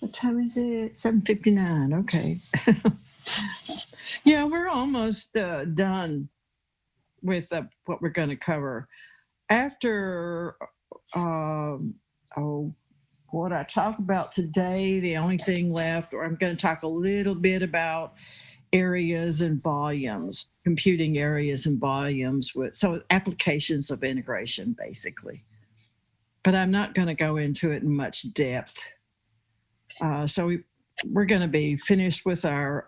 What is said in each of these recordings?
What time is it? 7:59. Okay. Yeah, we're almost done with what we're going to cover. After oh, what I talk about today, the only thing left, or I'm going to talk a little bit about areas and volumes, computing areas and volumes, so applications of integration, basically. But I'm not going to go into it in much depth. So we're going to be finished with our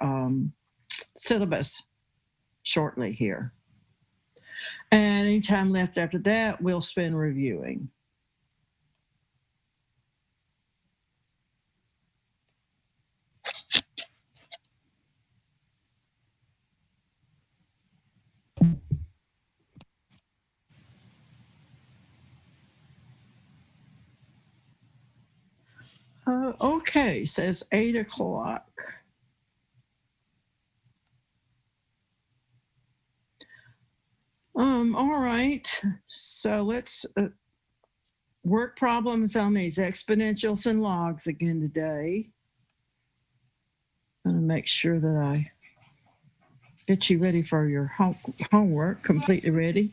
syllabus shortly here. And any time left after that, we'll spend reviewing. Okay, says 8 o'clock. All right, so let's work problems on these exponentials and logs again today. I'm going to make sure that I get you ready for your homework, completely ready.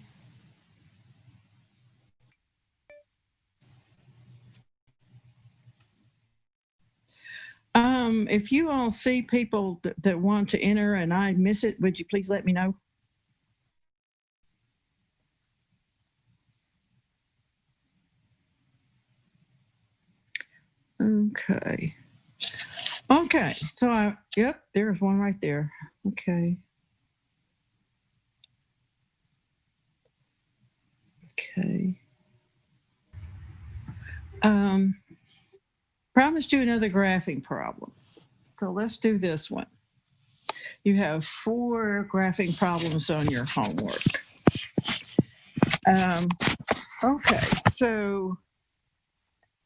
If you all see people that want to enter and I miss it, would you please let me know? Okay. Okay, so yep, there's one right there. Okay. Okay. Promised you another graphing problem. So let's do this one. You have 4 graphing problems on your homework. Okay, so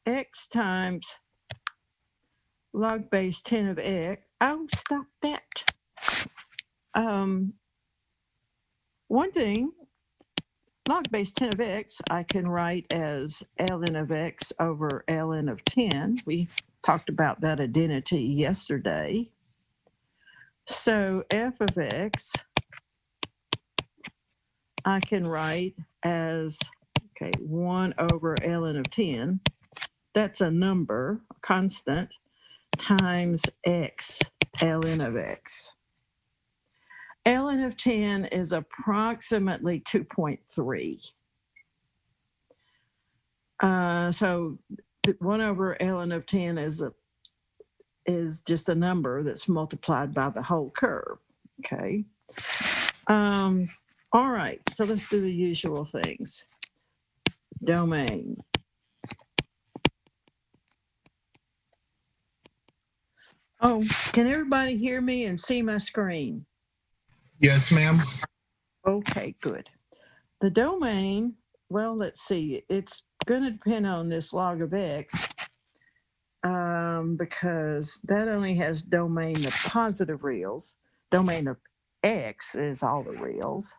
x times log base 10 of x. Oh, stop that. One thing, log base 10 of x, I can write as ln of x over ln of 10. We talked about that identity yesterday. So f of x, I can write as, 1 over ln of 10. That's a number, a constant, times x, ln of x. ln of 10 is approximately 2.3. So 1 over ln of 10 is just a number that's multiplied by the whole curve, okay? All right, so let's do the usual things. Domain. Oh, can everybody hear me and see my screen? Yes, ma'am. Okay, good. The domain, well, let's see. It's going to depend on this log of x because that only has domain the positive reals. Domain of x is all the reals.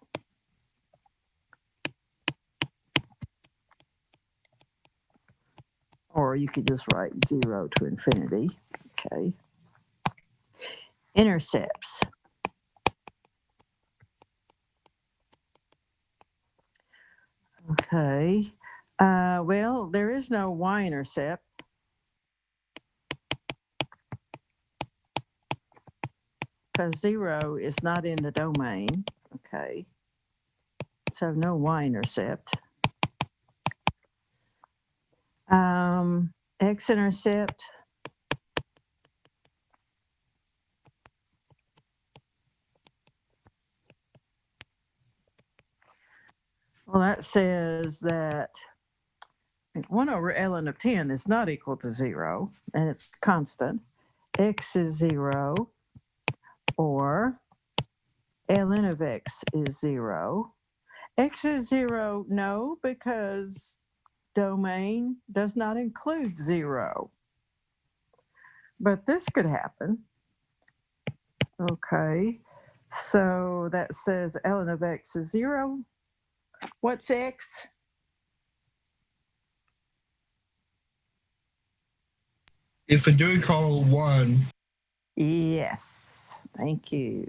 Or you could just write 0 to infinity. Okay. Intercepts. Okay. Well, there is no y-intercept. Because 0 is not in the domain. Okay. So no y-intercept. X-intercept. Well, that says that 1 over ln of 10 is not equal to 0, and it's constant. X is 0, or ln of x is 0. X is 0, no, because domain does not include 0. But this could happen. Okay, so that says ln of x is 0. What's x? If a Dewey call 1, Yes, thank you.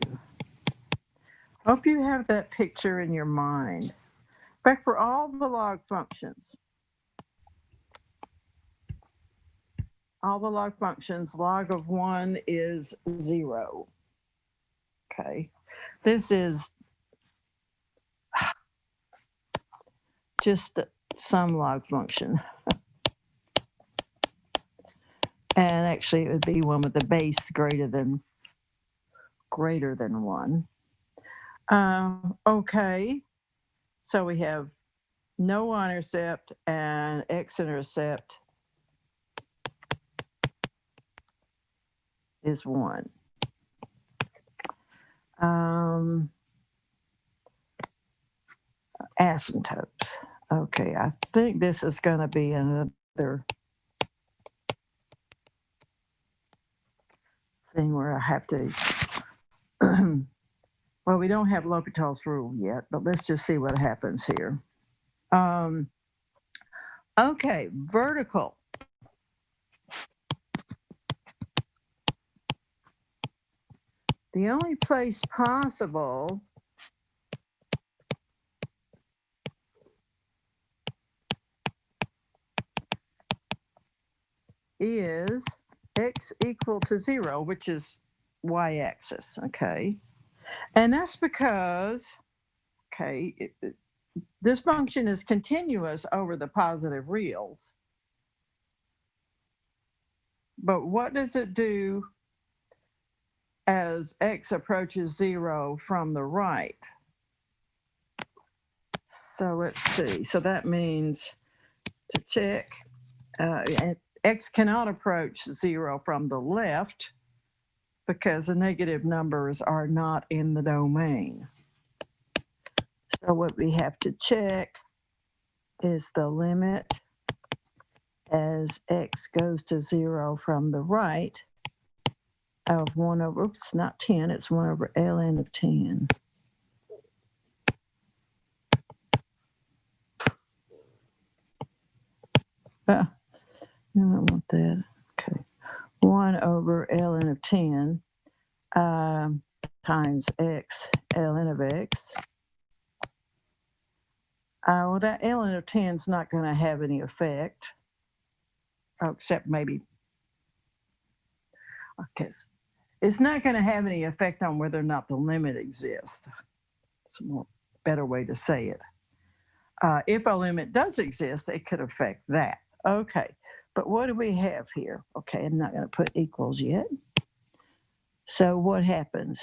Hope you have that picture in your mind. In fact, for all the log functions, log of 1 is 0. Okay. This is just some log function. And actually, it would be one with the base greater than 1. Okay. So we have no y-intercept and x-intercept is 1. Asymptotes. Okay, I think this is going to be another thing where I have to, well, we don't have L'Hopital's rule yet, but let's just see what happens here. Okay, vertical. The only place possible is x equal to 0, which is y-axis, okay? And that's because, okay, this function is continuous over the positive reals. But what does it do as x approaches 0 from the right? So let's see. So that means to check, x cannot approach 0 from the left because the negative numbers are not in the domain. So what we have to check is the limit as x goes to 0 from the right of 1 over, oops, not 10, it's 1 over ln of 10. No, I don't want that. Okay. 1 over ln of 10 times x ln of x. Well, that ln of 10 is not going to have any effect, except maybe, okay, it's not going to have any effect on whether or not the limit exists. It's a more better way to say it. If a limit does exist, it could affect that. Okay, but what do we have here? Okay, I'm not going to put equals yet. So what happens?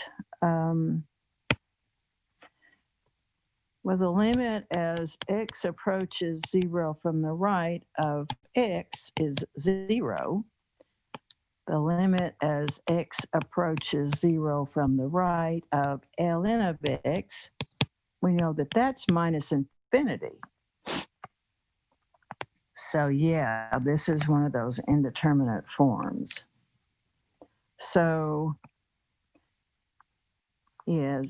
Well, the limit as x approaches 0 from the right of x is 0. The limit as x approaches 0 from the right of ln of x, we know that that's minus infinity. So yeah, this is one of those indeterminate forms. So yeah,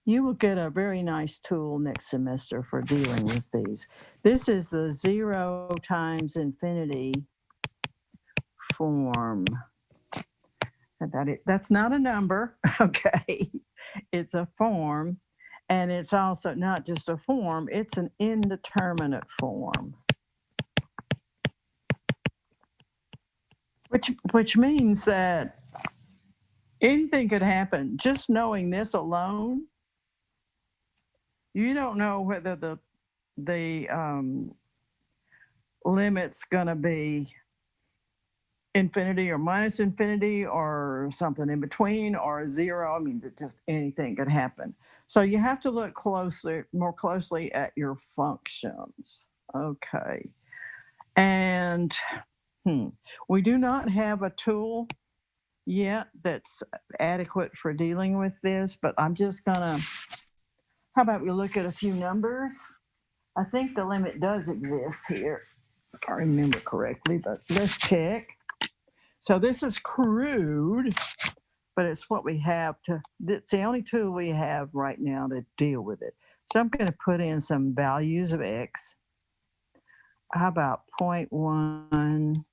you will get a very nice tool next semester for dealing with these. This is the 0 times infinity form. And that's not a number, okay? It's a form, and it's also not just a form, it's an indeterminate form. Which means that anything could happen. Just knowing this alone, you don't know whether the limit's going to be infinity or minus infinity or something in between or 0. I mean, just anything could happen. So you have to look more closely at your functions. Okay. And we do not have a tool yet that's adequate for dealing with this, but I'm just gonna, how about we look at a few numbers? I think the limit does exist here, if I remember correctly, but let's check. So this is crude, but it's what we have it's the only tool we have right now to deal with it. So I'm going to put in some values of x. how about 0.1,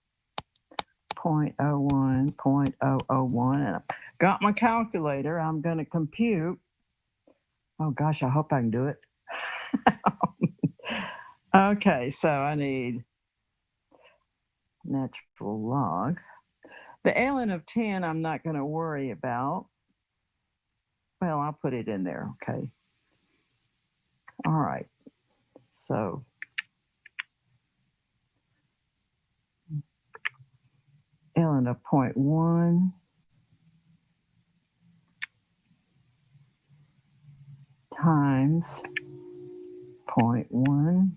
0.01, 0.001? And I've got my calculator. I'm going to compute. Oh gosh, I hope I can do it. Okay, so I need natural log. The ln of 10, I'm not going to worry about. Well, I'll put it in there, okay. All right, so ln of 0.1 times 0.1.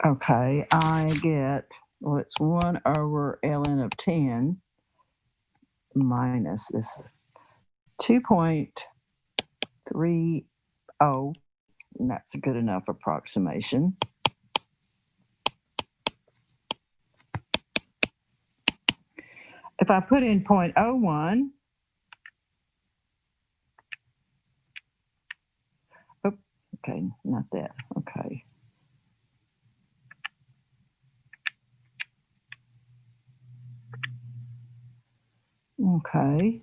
Okay, I get, well, it's 1 over ln of 10 minus this 2.30, and that's a good enough approximation. If I put in 0.01, okay, not that, okay. Okay.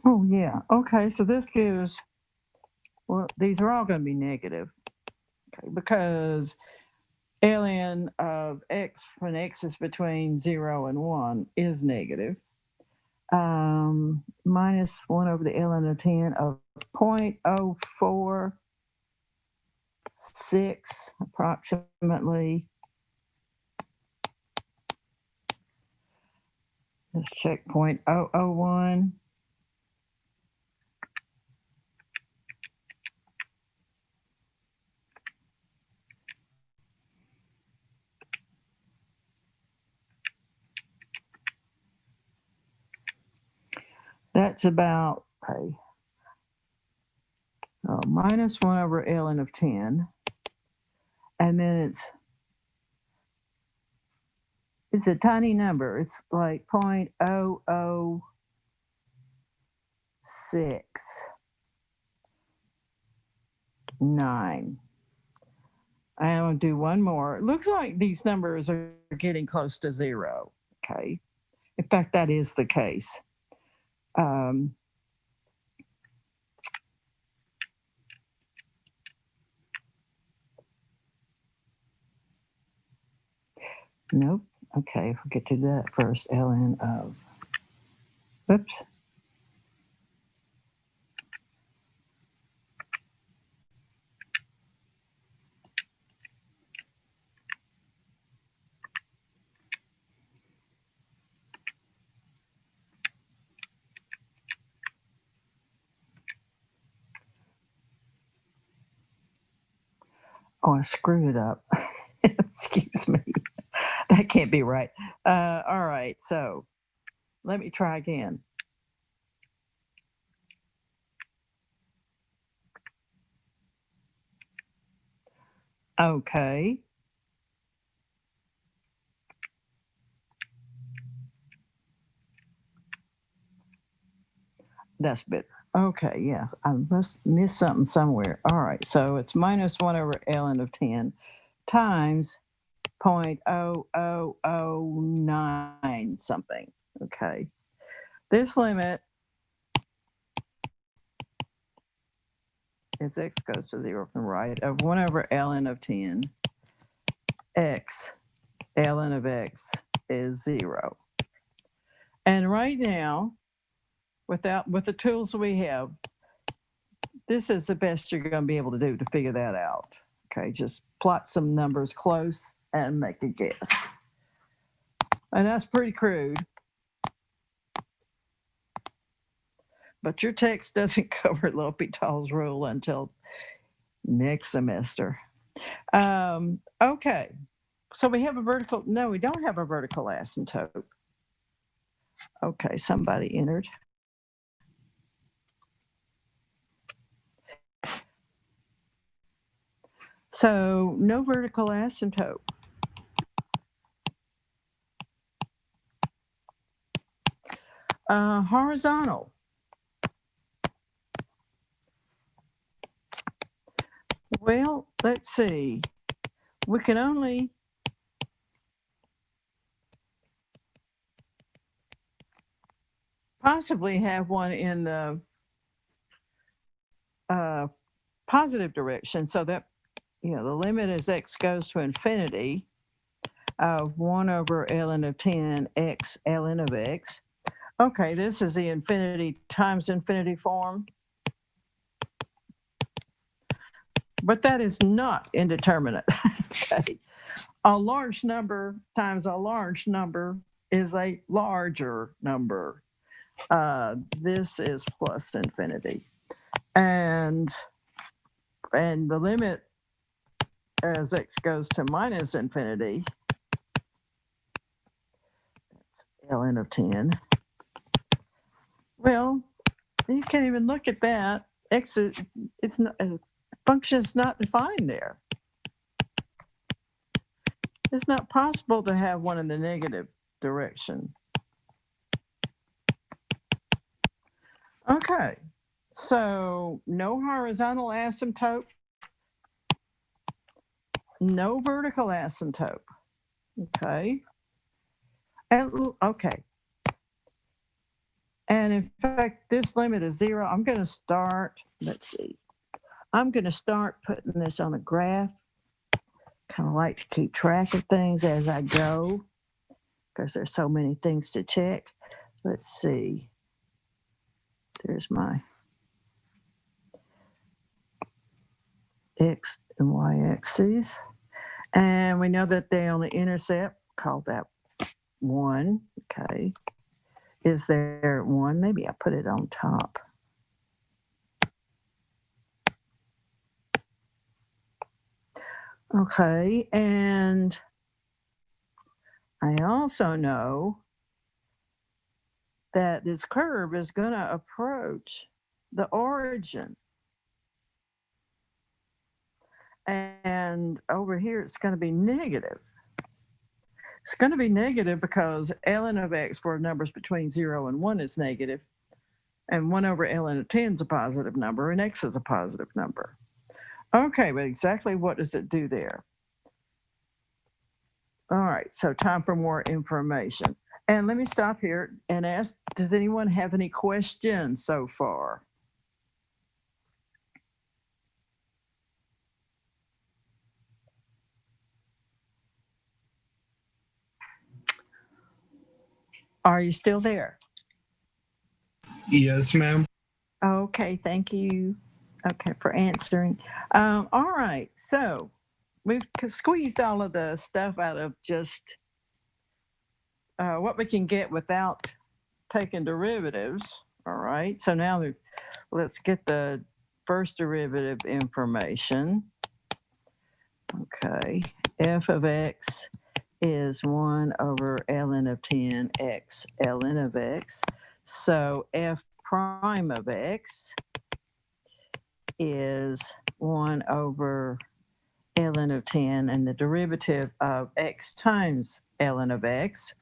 Oh, yeah. Okay, so this gives, well, these are all going to be negative, okay, because ln of x when x is between 0 and 1 is negative. Minus 1 over the ln of 10 of 0.046 approximately. Let's check 0.001. That's about, okay, minus 1 over ln of 10. And then it's a tiny number. It's like 0.0069. I'm going to do one more. It looks like these numbers are getting close to 0. Okay. In fact, that is the case. Nope. Okay, if we get to that first, ln of, oops. Oh, I screwed it up. Excuse me. That can't be right. All right, so let me try again. Okay. That's better. Okay, yeah, I must miss something somewhere. All right, so it's minus 1 over ln of 10 times 0.0009 something. Okay. This limit as x goes to 0 from the right of 1 over ln of 10 x ln of x is 0. And right now, with the tools we have, this is the best you're going to be able to do to figure that out. Okay, just plot some numbers close and make a guess. And that's pretty crude. But your text doesn't cover L'Hopital's rule until next semester. Okay, so we have a vertical, no, we don't have a vertical asymptote. Okay, somebody entered. So no vertical asymptote. Horizontal. Well, let's see. We can only possibly have one in the positive direction, so that, the limit as x goes to infinity of 1 over ln of 10 x ln of x. Okay, this is the infinity times infinity form. But that is not indeterminate. Okay. A large number times a large number is a larger number. This is plus infinity. And the limit as x goes to minus infinity, that's ln of 10. Well, you can't even look at that. X is, it's not, a function is not defined there. It's not possible to have one in the negative direction. Okay, so no horizontal asymptote, no vertical asymptote. Okay. Okay. And in fact, this limit is 0. I'm going to start, let's see. I'm going to start putting this on a graph. Kind of like to keep track of things as I go because there's so many things to check. Let's see. There's my x and y axes. And we know that they only intercept, call that 1. Okay. Is there 1? Maybe I put it on top. Okay, and I also know that this curve is going to approach the origin. And over here, it's going to be negative. It's going to be negative because ln of x for numbers between 0 and 1 is negative, and 1 over ln of 10 is a positive number, and x is a positive number. Okay, but exactly what does it do there? All right, so time for more information. And let me stop here and ask, does anyone have any questions so far? Are you still there? Yes, ma'am. Okay, thank you. Okay, for answering. All right, so we've squeezed all of the stuff out of just what we can get without taking derivatives. All right, so now let's get the first derivative information. Okay, f of x is 1 over ln of 10 x ln of x. So f prime of x is 1 over ln of 10, and the derivative of x times ln of x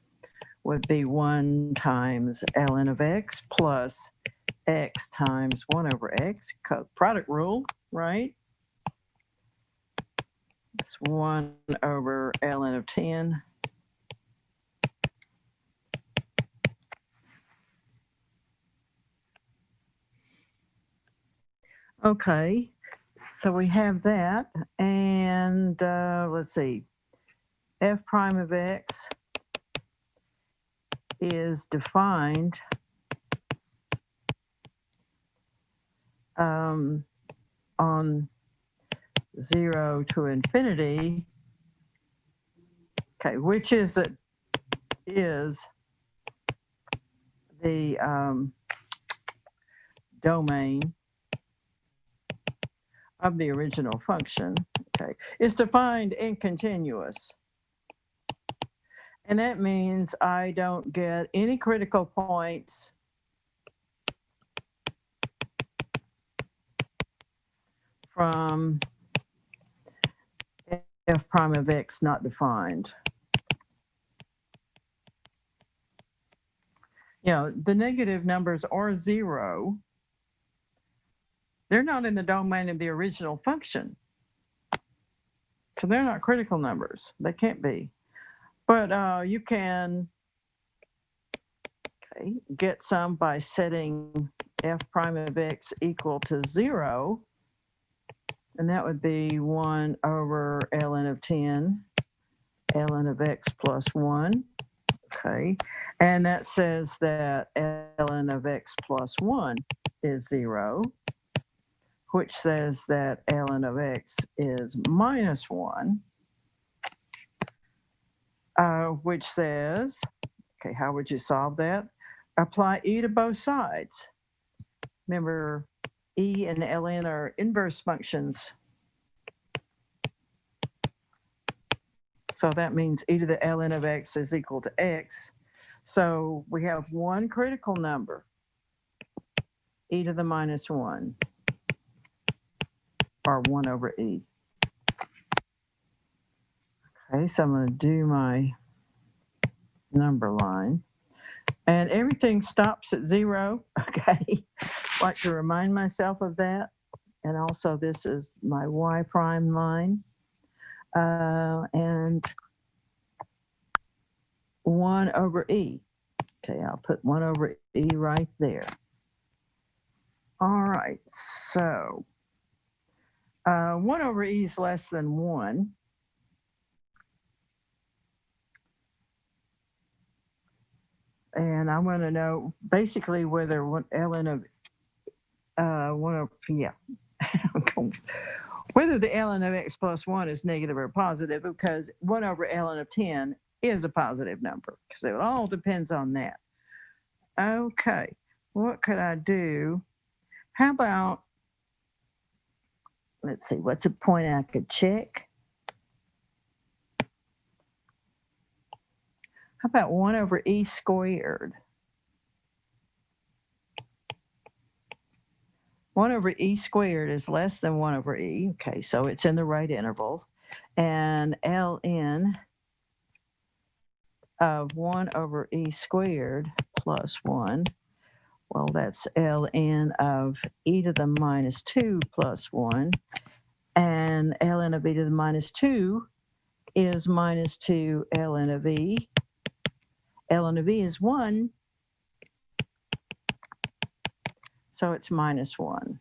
would be 1 times ln of x plus x times 1 over x, product rule, right? It's 1 over ln of 10. Okay, so we have that, and let's see, f prime of x is defined on 0 to infinity, okay, which is the domain of the original function. Okay, it's defined in continuous. And that means I don't get any critical points from f prime of x not defined. You know, the negative numbers are 0. They're not in the domain of the original function. So they're not critical numbers. They can't be. But you can get some by setting f prime of x equal to 0. And that would be 1 over ln of 10, ln of x plus 1. Okay. And that says that ln of x plus 1 is 0, which says that ln of x is minus 1, which says, okay, how would you solve that? Apply e to both sides. Remember, e and ln are inverse functions. So that means e to the ln of x is equal to x. So we have one critical number, e to the minus 1, or 1 over e. Okay, so I'm going to do my number line. And everything stops at 0, okay? Like to remind myself of that. And also this is my y prime line. And 1 over e. Okay, I'll put 1 over e right there. All right, so 1 over e is less than 1. And I want to know basically whether ln of 1 over, yeah, whether the ln of x plus 1 is negative or positive, because 1 over ln of 10 is a positive number, because it all depends on that. Okay, what could I do? How about, let's see, what's a point I could check? How about 1 over e squared? 1 over e squared is less than 1 over e. Okay, so it's in the right interval. And ln of 1 over e squared plus 1, well, that's ln of e to the minus 2 plus 1. And ln of e to the minus 2 is minus 2 ln of e. ln of e is 1. So it's minus 1.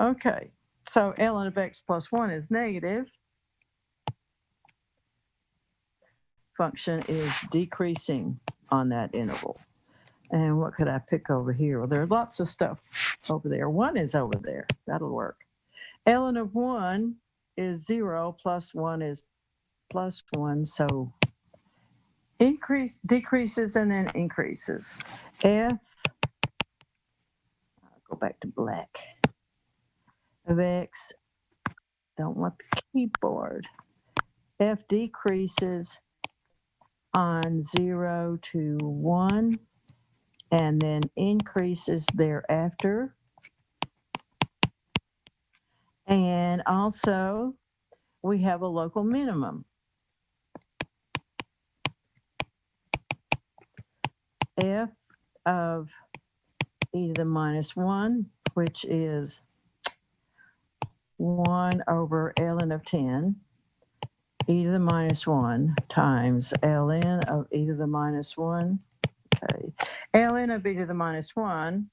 Okay, so ln of x plus 1 is negative. Function is decreasing on that interval. And what could I pick over here? Well, there are lots of stuff over there. 1 is over there. That'll work. ln of 1 is 0, plus 1 is plus 1. So decreases, and then increases. I'll go back to black, of x, don't want the keyboard. F decreases on 0 to 1, and then increases thereafter. And also, we have a local minimum. F of e to the minus 1, which is 1 over ln of 10, e to the minus 1 times ln of e to the minus 1. Okay, ln of e to the minus 1,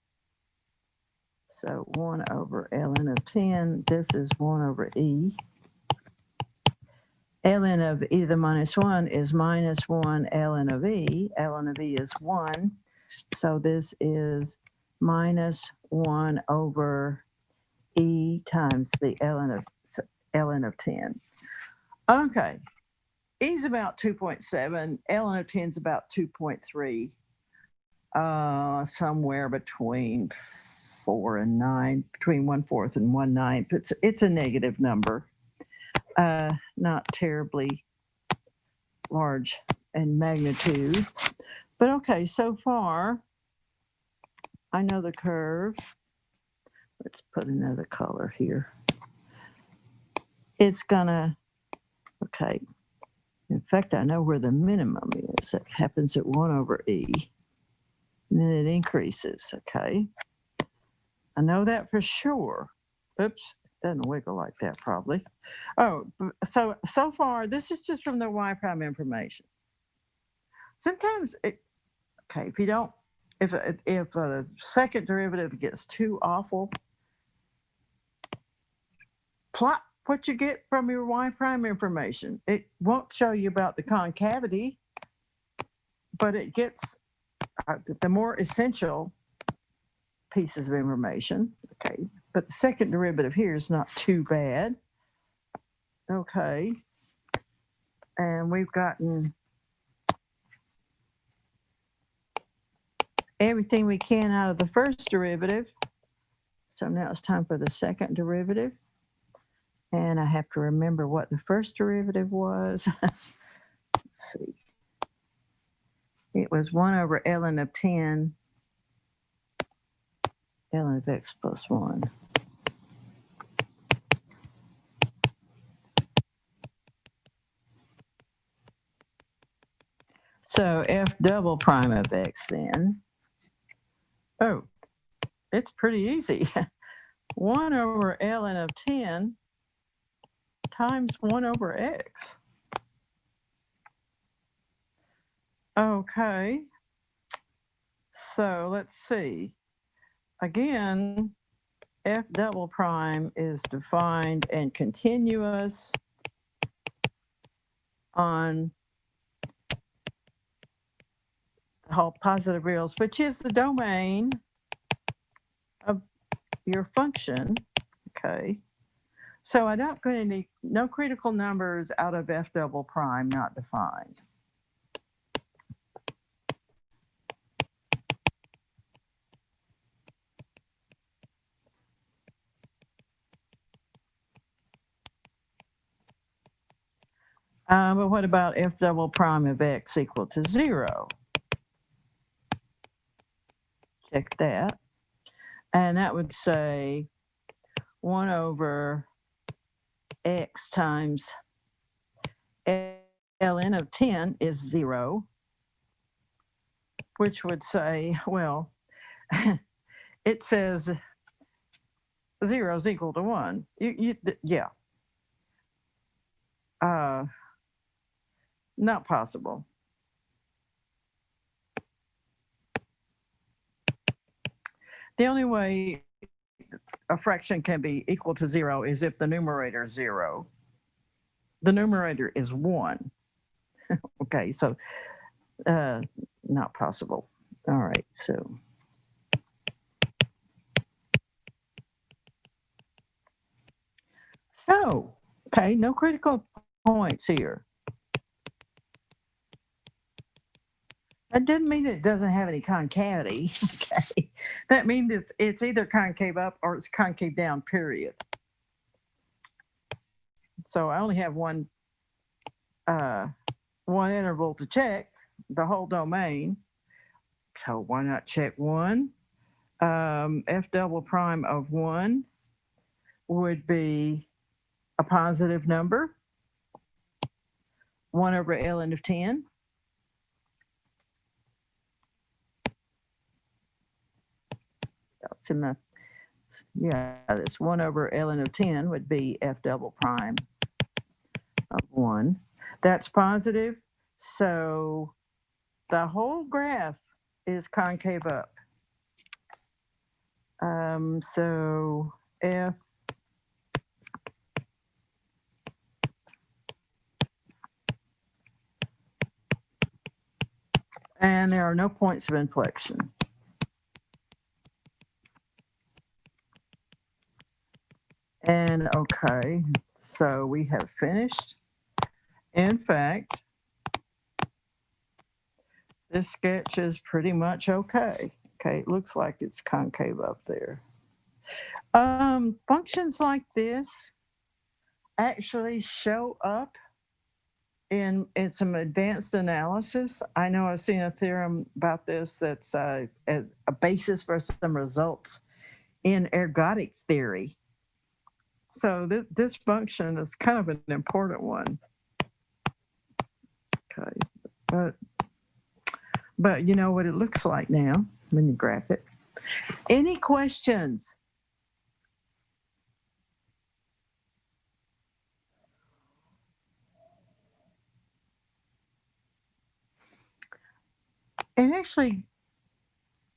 so 1 over ln of 10, this is 1 over e. ln of e to the minus 1 is minus 1 ln of e. ln of e is 1, so this is minus 1 over e times the ln of 10. Okay, e is about 2.7, ln of 10 is about 2.3, somewhere between 4 and 9, between 1/4 and 1/9. It's a negative number, not terribly large in magnitude. But okay, so far, I know the curve. Let's put another color here. It's gonna, Okay. In fact, I know where the minimum is. That happens at 1 over E. And then it increases. Okay. I know that for sure. Oops. Doesn't wiggle like that probably. Oh, so far, this is just from the Y prime information. Sometimes okay, if you don't, if a second derivative gets too awful, plot what you get from your Y prime information. It won't show you about the concavity, but it gets the more essential pieces of information. Okay, but the second derivative here is not too bad. Okay, and we've gotten everything we can out of the first derivative. So now it's time for the second derivative. And I have to remember what the first derivative was. Let's see. It was 1 over ln of 10 ln of x plus 1. So f double prime of x then. Oh, it's pretty easy. 1 over ln of 10 times 1 over x. Okay. So let's see. Again, f double prime is defined and continuous on all positive reals, which is the domain of your function. Okay. So I don't get any, no critical numbers out of f double prime not defined. But what about f double prime of x equal to 0? Check that. And that would say 1 over x times ln of 10 is 0, which would say, well, it says 0 is equal to 1. Yeah. Not possible. The only way a fraction can be equal to 0 is if the numerator is 0. The numerator is 1. Okay, so not possible. All right, so. So, okay, no critical points here. That doesn't mean it doesn't have any concavity. Okay, that means it's either concave up or it's concave down, period. So I only have one interval to check, the whole domain. So why not check 1? F double prime of 1 would be a positive number, 1 over ln of 10. That's in the, yeah, this 1 over ln of 10 would be f double prime of 1. That's positive, so the whole graph is concave up. So f and there are no points of inflection. And okay, so we have finished. In fact, this sketch is pretty much okay. Okay, it looks like it's concave up there. Functions like this actually show up in some advanced analysis. I know I've seen a theorem about this that's a basis for some results in ergodic theory. So this function is kind of an important one. But you know what it looks like now when you graph it. Any questions? And actually,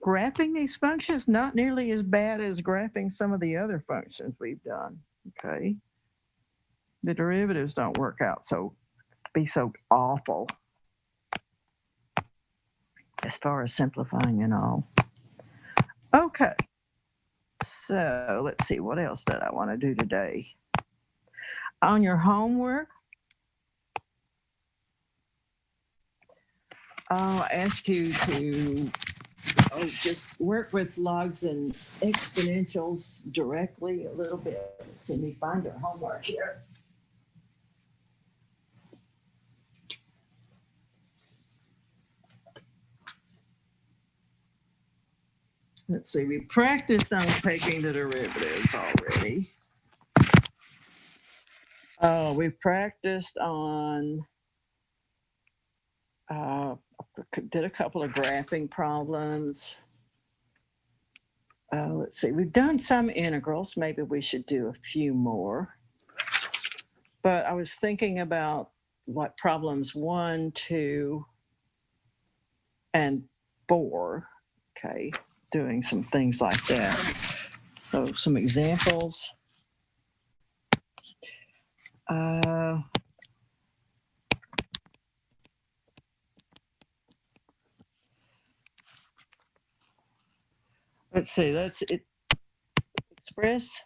graphing these functions not nearly as bad as graphing some of the other functions we've done. Okay. The derivatives don't work out so awful as far as simplifying and all. Okay. So let's see, what else did I want to do today? On your homework, I'll ask you to just work with logs and exponentials directly a little bit. Let's see me find your homework here. Let's see, we practiced on taking the derivatives already. We practiced on, did a couple of graphing problems. Let's see, we've done some integrals. Maybe we should do a few more. But I was thinking about what problems 1, 2, and 4, okay, doing some things like that. So some examples. Let's see, let's express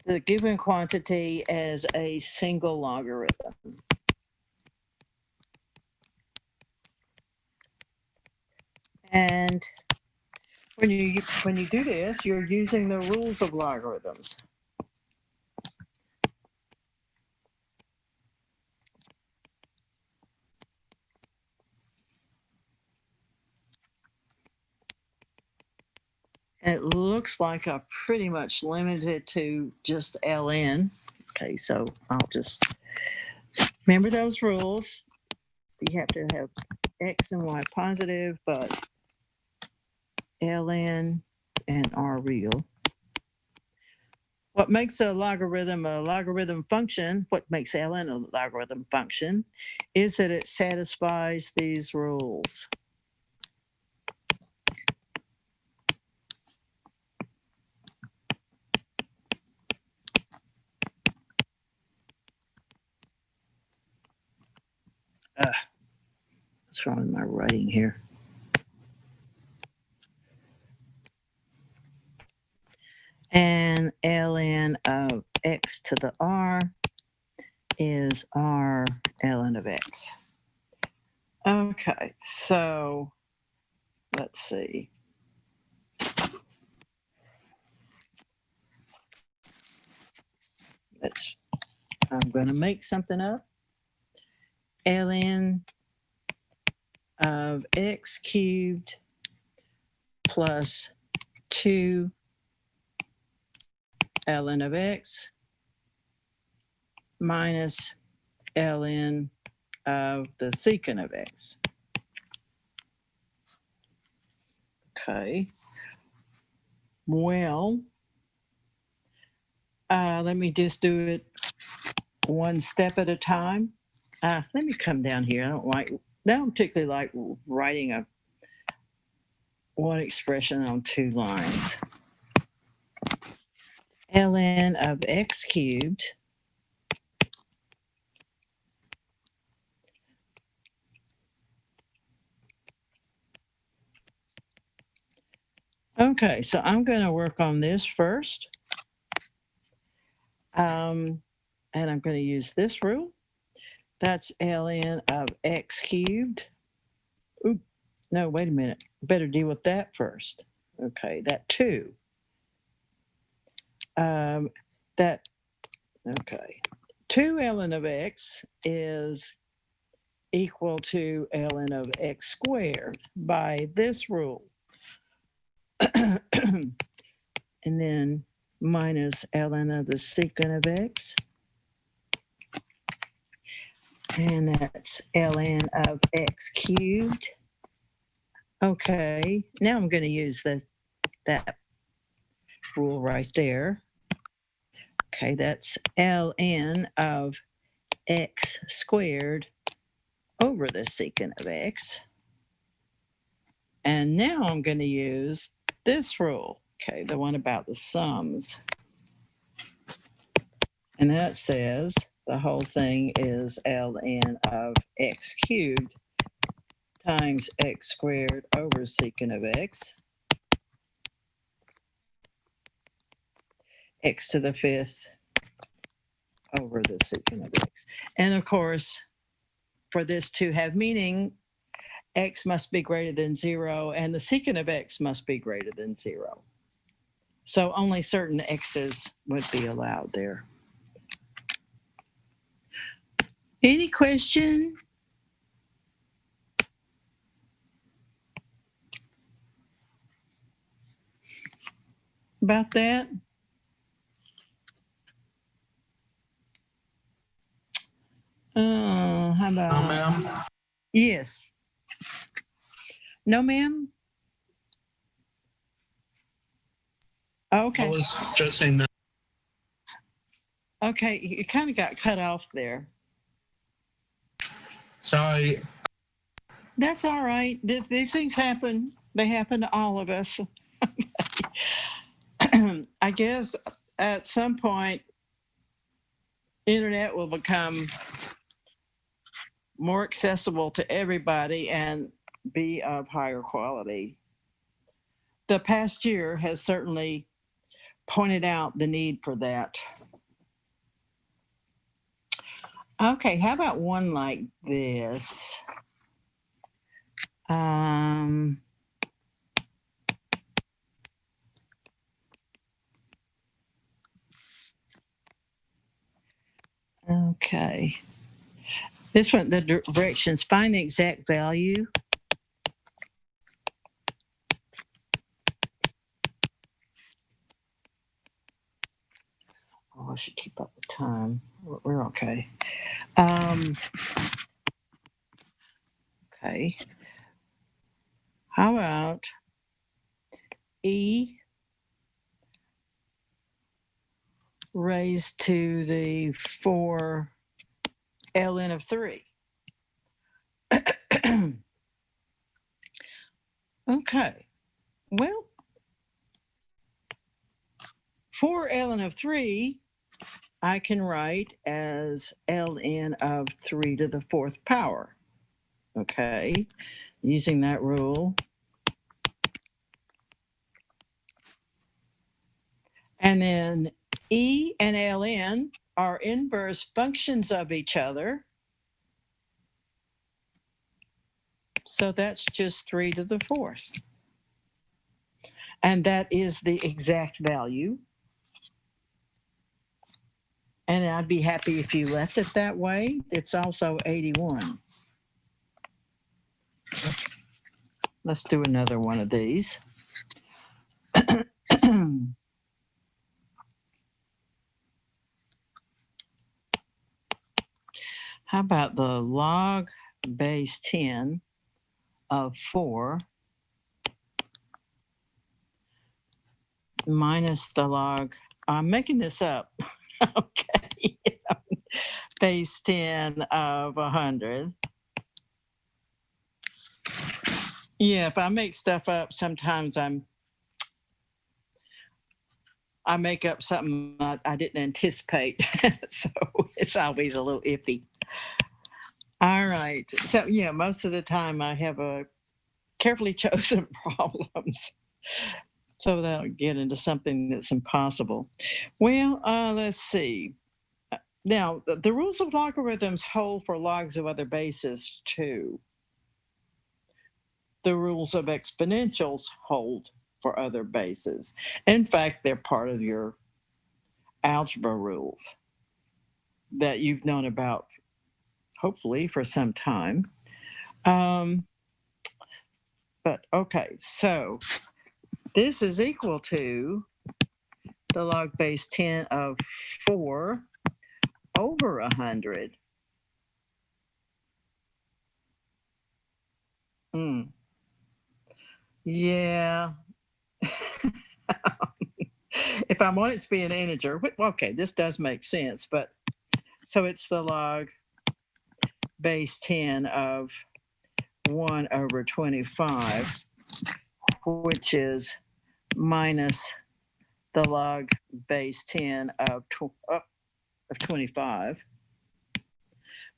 the given quantity as a single logarithm. And when you do this, you're using the rules of logarithms. It looks like I pretty much limited to just ln. Okay, so I'll just remember those rules. You have to have x and y positive, but ln and r real. What makes a logarithm function, what makes ln a logarithm function, is that it satisfies these rules. What's wrong with my writing here? And ln of x to the r is r ln of x. Okay, so let's see. I'm going to make something up. Ln of x cubed plus 2 ln of x minus ln of the secant of x. Okay. Well, let me just do it one step at a time. Let me come down here. I don't particularly like writing one expression on 2 lines. Ln of x cubed Okay, so I'm going to work on this first. And I'm going to use this rule. That's ln of x cubed. Oop, no, wait a minute. Better deal with that first. Okay, that 2. Okay. 2 ln of x is equal to ln of x squared by this rule. And then minus ln of the secant of x. And that's ln of x cubed. Okay, now I'm going to use that rule right there. Okay, that's ln of x squared over the secant of x. And now I'm going to use this rule, okay, the one about the sums. And that says the whole thing is ln of x cubed times x squared over secant of x to the fifth over the secant of x. And of course, for this to have meaning, x must be greater than 0 and the secant of x must be greater than 0. So only certain x's would be allowed there. Any question? About that? How about? No, ma'am. Yes. No, ma'am? Okay. I was just saying that. Okay, you kind of got cut off there. Sorry. That's all right. These things happen. They happen to all of us. I guess at some point, internet will become more accessible to everybody and be of higher quality. The past year has certainly pointed out the need for that. Okay, how about one like this? Okay. This one, the directions, find the exact value. Oh, I should keep up with time. We're okay. Okay. How about e raised to the 4 ln of 3? Okay. Well, 4 ln of 3, I can write as ln of 3 to the 4th power. Okay. Using that rule. And then e and ln are inverse functions of each other. So that's just 3 to the 4th. And that is the exact value. And I'd be happy if you left it that way. It's also 81. Let's do another one of these. How about the log base 10 of 4 minus the log, I'm making this up, okay, base 10 of 100. Yeah, if I make stuff up, sometimes I make up something I didn't anticipate. So it's always a little iffy. All right. So, yeah, most of the time I have a carefully chosen problems so that I don't get into something that's impossible. Well, let's see. Now, the rules of logarithms hold for logs of other bases too. The rules of exponentials hold for other bases. In fact, they're part of your algebra rules that you've known about hopefully for some time. But okay, so this is equal to the log base 10 of 4 over 100. Yeah. If I want it to be an integer, okay, this does make sense, but so it's the log base 10 of 1 over 25, which is minus the log base 10 of 25.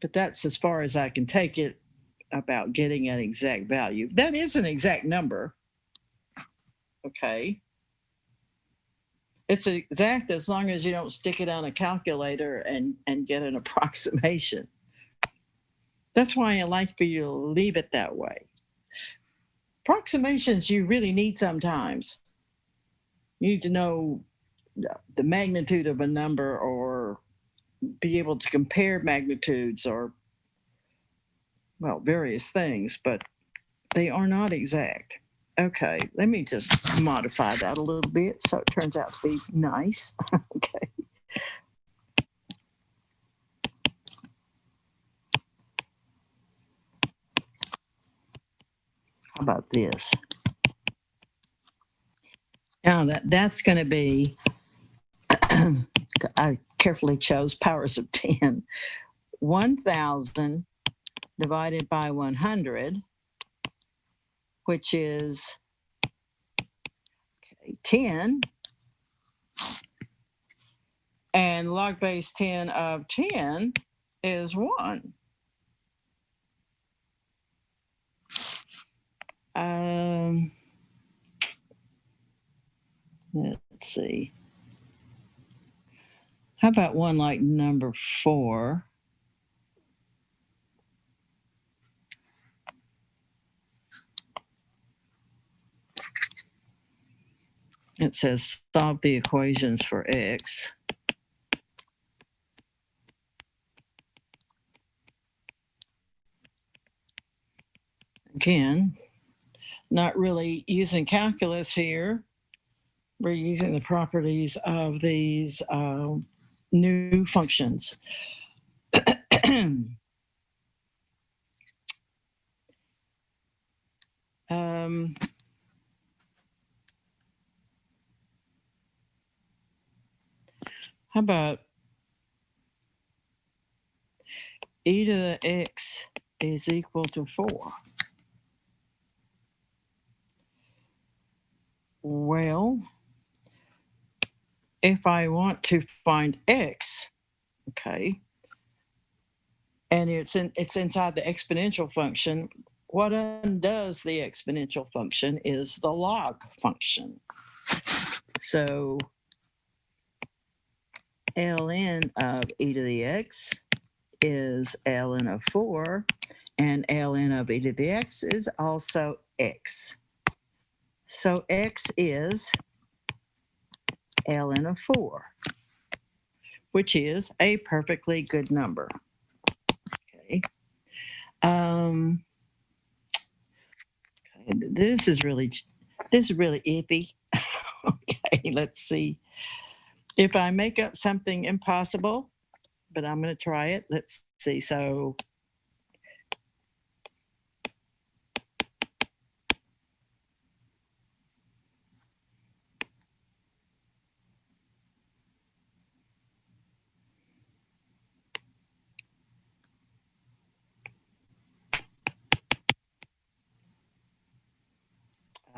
But that's as far as I can take it about getting an exact value. That is an exact number. Okay. It's exact as long as you don't stick it on a calculator and get an approximation. That's why I like for you to leave it that way. Approximations you really need sometimes. You need to know the magnitude of a number or be able to compare magnitudes or, well, various things, but they are not exact. Okay, let me just modify that a little bit so it turns out to be nice. Okay. How about this? Now that's going to be, I carefully chose powers of 10. 1,000 divided by 100, which is 10. And log base 10 of 10 is 1. Let's see. How about one like number 4? It says solve the equations for x. Again, not really using calculus here. We're using the properties of these new functions. How about e to the x is equal to 4? Well, if I want to find x, okay, and it's inside the exponential function, what undoes the exponential function is the log function. So ln of e to the x is ln of 4, and ln of e to the x is also x. So x is ln of 4, which is a perfectly good number. Okay. This is really iffy. Okay, let's see. If I make up something impossible, but I'm going to try it. Let's see. So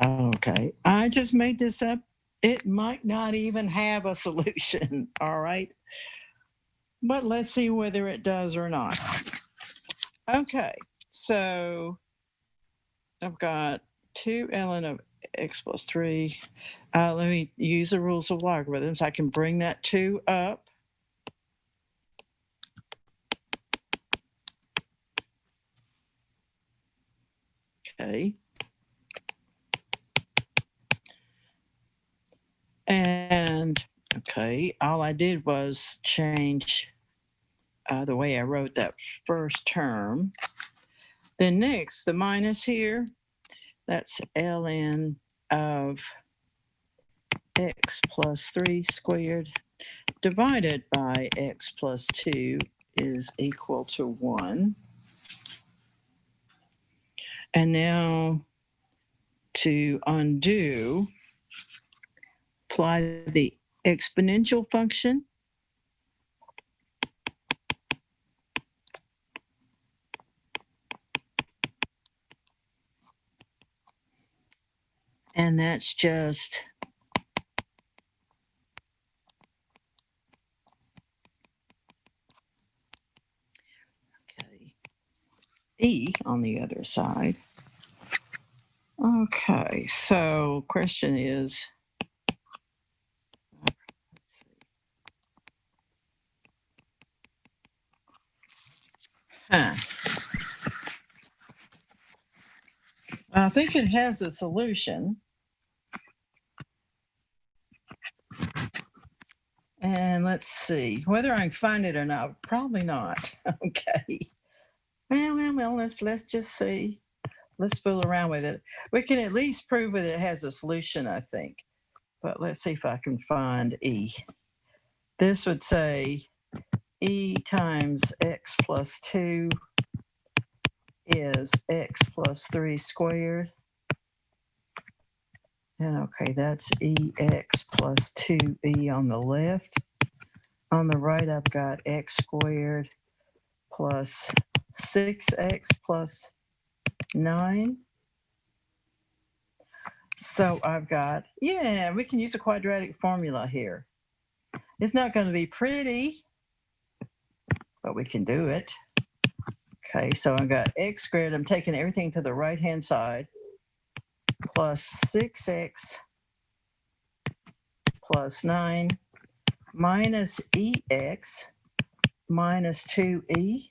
okay, I just made this up. It might not even have a solution. All right. But let's see whether it does or not. Okay, so I've got 2 ln of x plus 3. Let me use the rules of logarithms. I can bring that 2 up. Okay. And okay, all I did was change the way I wrote that first term. Then next, the minus here, that's ln of x plus 3 squared divided by x plus 2 is equal to 1. And now to undo, apply the exponential function. And that's just okay, e on the other side. Okay, so question is, I think it has a solution. And let's see whether I can find it or not. Probably not. Okay. Well, let's just see. Let's fool around with it. We can at least prove that it has a solution, I think. But let's see if I can find E. This would say E times x plus 2 is x plus 3 squared. And okay, that's EX plus 2E on the left. On the right, I've got x squared plus 6x plus 9. So I've got, yeah, we can use a quadratic formula here. It's not going to be pretty, but we can do it. Okay, so I've got x squared. I'm taking everything to the right-hand side, plus 6x plus 9 minus EX minus 2E.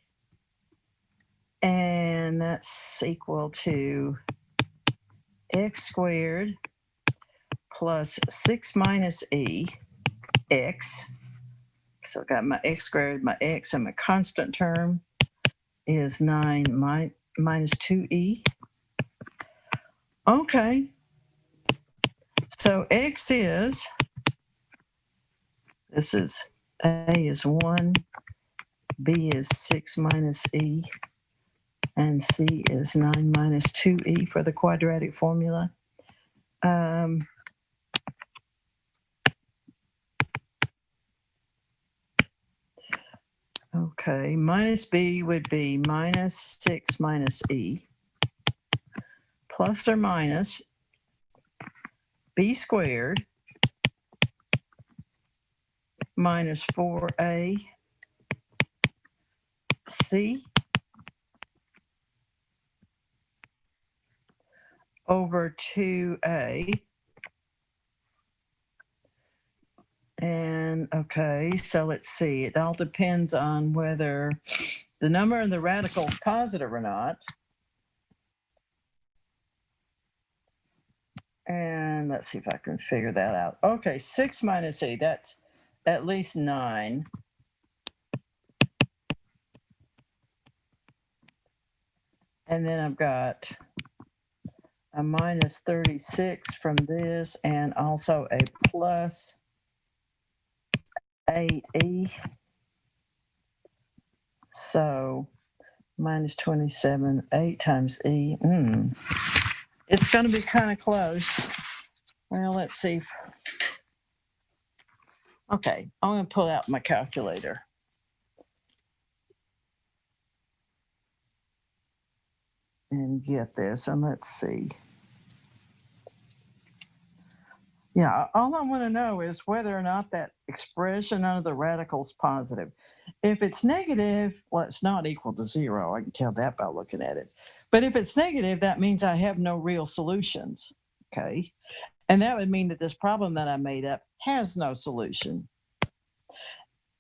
And that's equal to x squared plus 6 minus E x. So I've got my x squared, my x, and my constant term is 9 minus 2E. Okay. So x is, this is, A is 1, B is 6 minus E, and C is 9 minus 2E for the quadratic formula. Okay, minus B would be minus 6 minus E, plus or minus B squared minus 4A C over 2A. And okay, so let's see. It all depends on whether the number in the radical is positive or not. And let's see if I can figure that out. Okay, 6 minus E, that's at least 9. And then I've got a minus 36 from this, and also a plus 8E. So minus 27, 8 times E. It's going to be kind of close. Well, let's see. Okay, I'm going to pull out my calculator. And get this, and let's see. Yeah, all I want to know is whether or not that expression under the radical is positive. If it's negative, well, it's not equal to 0. I can tell that by looking at it. But if it's negative, that means I have no real solutions, okay? And that would mean that this problem that I made up has no solution.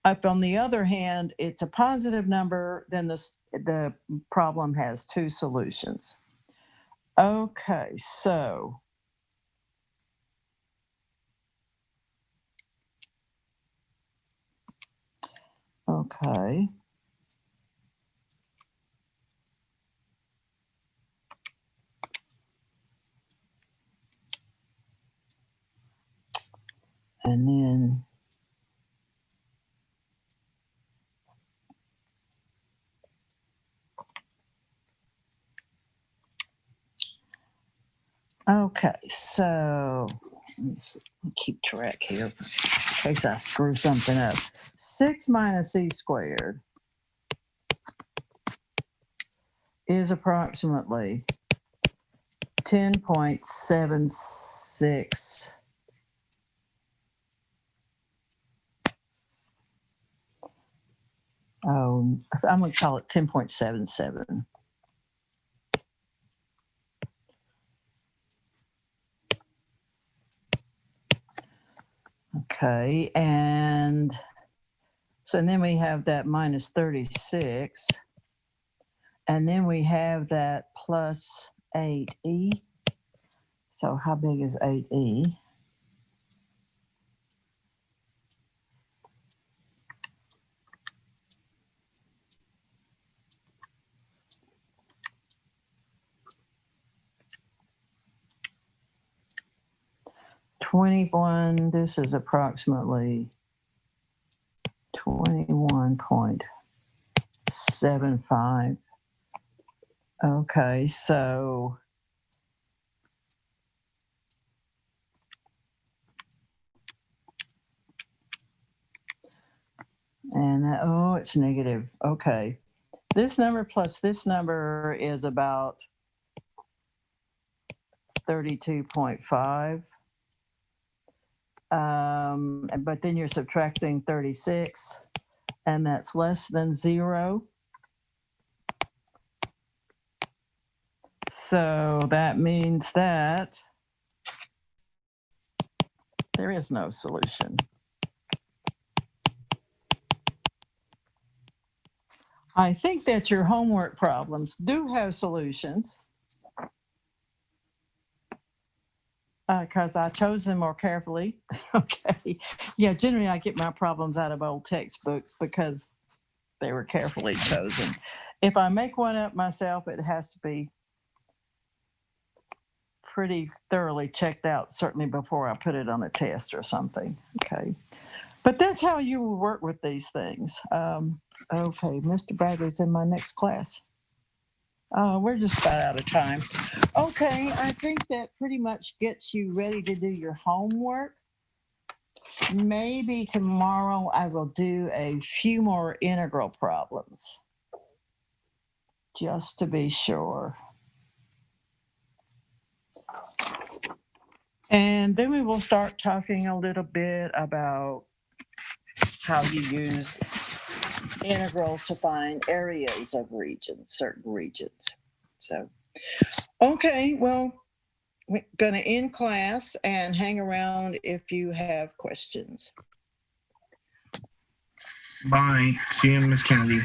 If, on the other hand, it's a positive number, then the problem has 2 solutions. Okay, so okay. And then okay, so let me keep track here in case I screw something up. 6 minus e squared is approximately 10.76. Oh, so I'm going to call it 10.77. Okay, and so then we have that minus 36, and then we have that plus 8e. So how big is 8e? This is approximately 21.75. Okay, so and that, oh, it's negative. Okay. This number plus this number is about 32.5. But then you're subtracting 36, and that's less than 0. So that means that there is no solution. I think that your homework problems do have solutions because I chose them more carefully. Okay. Yeah, generally I get my problems out of old textbooks because they were carefully chosen. If I make one up myself, it has to be pretty thoroughly checked out, certainly before I put it on a test or something. Okay. But that's how you will work with these things. Okay, Mr. Bradley's in my next class. We're just about out of time. Okay, I think that pretty much gets you ready to do your homework. Maybe tomorrow I will do a few more integral problems, just to be sure. And then we will start talking a little bit about how you use integrals to find areas of regions, certain regions. So, okay, well, we're going to end class and hang around if you have questions. Bye. See you, Miss Kennedy.